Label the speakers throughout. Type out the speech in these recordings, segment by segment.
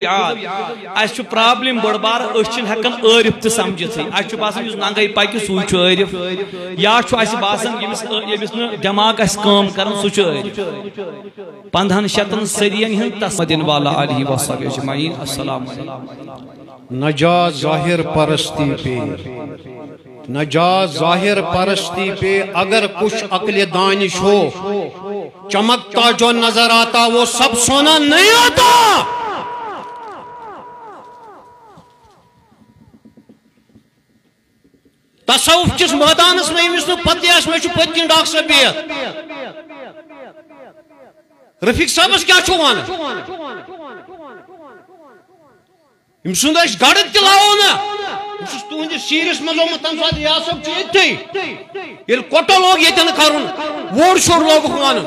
Speaker 1: اس problem بڑ بار ہکان عارف تہ سمجھت اس باسان اس ننگے پکہ سو عارف یا باسان یمس دماغ کام کران سہ عارف 15 شتن صدین ہند تسمدین والا علیہ وصحبہ اجمعین السلام علیکم
Speaker 2: نجات ظاہر پرستی پہ نجات ظاہر پرستی پہ اگر کچھ عقل دانش ہو چمکتا جو نظر آتا وہ سب سونا نہیں ہوتا تصوف کس میدانس میں امس پتہ میں پتکن ڈاکٹر صاحب بہت رفیق صاحبس کیا ون ام سند گڑ تلاو نا تہندس سیرس مز آمت تم سات یا صاحب یل کوٹو لوگ یتن کرن ووڑ شوڑ لوگ one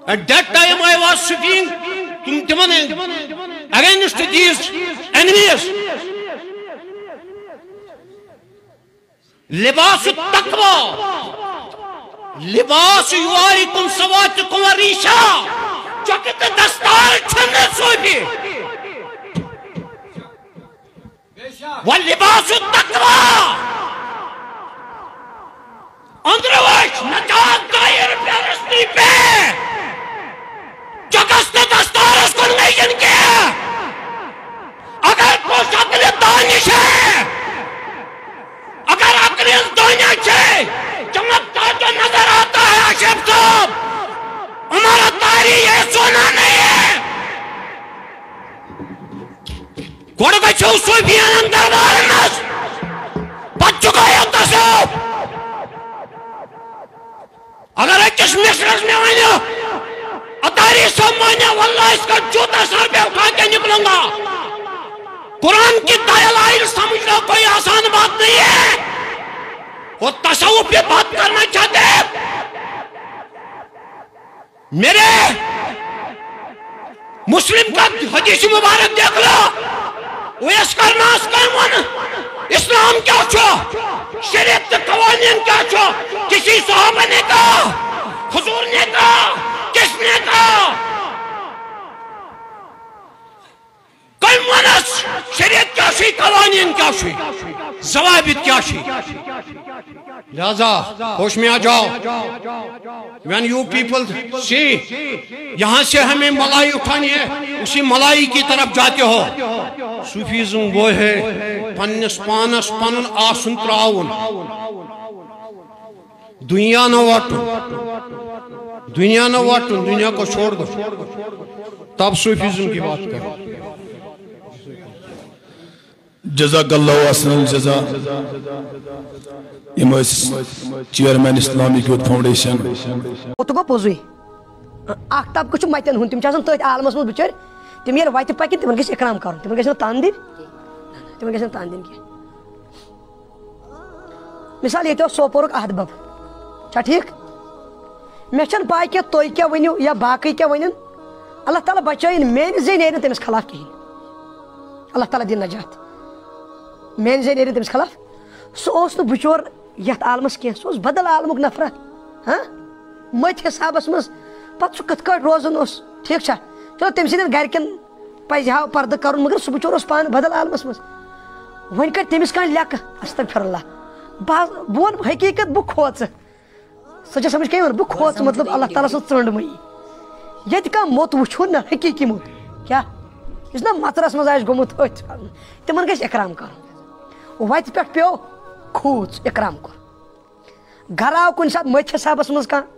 Speaker 2: at that time I was speaking تمن اگینسٹ دیز اینیمیز لباس التقوی لباس یواریکم سواتکم ریشا چکت دستار چھنے صوفی واللباس التقوی اندروش نجات دائر پیرستی پہ چکست دستار اس کو نہیں کے اگر کو شکل دانش ہے اگر عقل دنیا چھے چمکتا جو نظر آتا ہے عاشق صاحب ہمارا تاریخ یہ سونا نہیں ہے گوڑ گچھو صوفیان اندر بارنس بچ چکا ہے تصوف اگر ایک کس مصرس میں آئینا اتاری سب مانا واللہ اس کا جوتا سر پہ اٹھا کے نکلوں گا قرآن کی دلائل سمجھنا کوئی آسان بات نہیں ہے وہ تصوف پہ بات کرنا چاہتے ہیں میرے مسلم کا حدیث مبارک دیکھ لو وہ اس کرنا اس کرمون اسلام کیا چھو شریعت قوانین کیا چھو کسی صحابہ نے کہا حضور نے کہا کس نے کہا کوئی منس شریعت کیا شی قوانین کیا شی ضوابط کیا شی لہذا ہوش میں آ جاؤ when you people see یہاں سے ہمیں ملائی اٹھانی ہے اسی ملائی کی طرف جاتے ہو صوفیزم وہ ہے پنس پانس پنن آسن تراؤن دنیا نہ واٹن دنیا کو چھوڑ دو تب صوفیزم کی بات کرو
Speaker 3: جزاک اللہ حسن الجزا امس چیئرمین اسلامک یوتھ فاؤنڈیشن
Speaker 4: تو گو پوزوی آختاب کچھ متن ہن تم چھ تھی عالمس مز بچر تم یل وتہ پکن تمن گژھِ اکرام کرن تمن گژھِ تان دن کی مثال یہ سوپورک احد بب چھا ٹھیک مے چھن پاے کہ تُہۍ کیا ؤنِو یا باقی کیا ونن اللہ تعالیٰ بچٲیِن میانہِ زِ نیرِ تٔمِس خلاف کہین اللہ تعالیٰ دِن نجات میانہِ زِ نیرِ تٔمِس خلاف سُہ اوس نہٕ بچور یتھ عالمس کینٛہہ سُہ اوس بدل عالمُک نفرا ہاں مٔتۍ حسابس منٛز پتہٕ سُہ کِتھ کٲٹھۍ روزان اوس ٹھیٖک چھا چلو تٔمۍ سٕنٛدٮ۪ن گرِکٮ۪ن پزِ ہا پردٕ کرُن مگر سُہ بچور اوس پانہٕ بدل عالمس منٛز وۄنۍ کر تٔمِس کانٛہہ لیکھٕ استغفر اللہ بہٕ ونہٕ حقیٖقت بہٕ کھوژٕ سۄ چھےٚ سمجھ کیٛاہ بہٕ کھوژٕ مطلب اللہ تعالیٰ سٕنٛز ژٔنٛڈ ییٚتہِ کانٛہہ موٚت وٕچھُن نا حقیٖقی موٚت کیٛاہ یُس نا مطرس منٛز آسہِ گوٚمُت أتھۍ تِمن گژھِ اکرام کرُن وتہِ پٮ۪ٹھ پیوٚو کھوٗژ اکرام کوٚر گرٕ آو کُنہِ ساتہٕ مٔتۍ حسابس منٛز کانٛہہ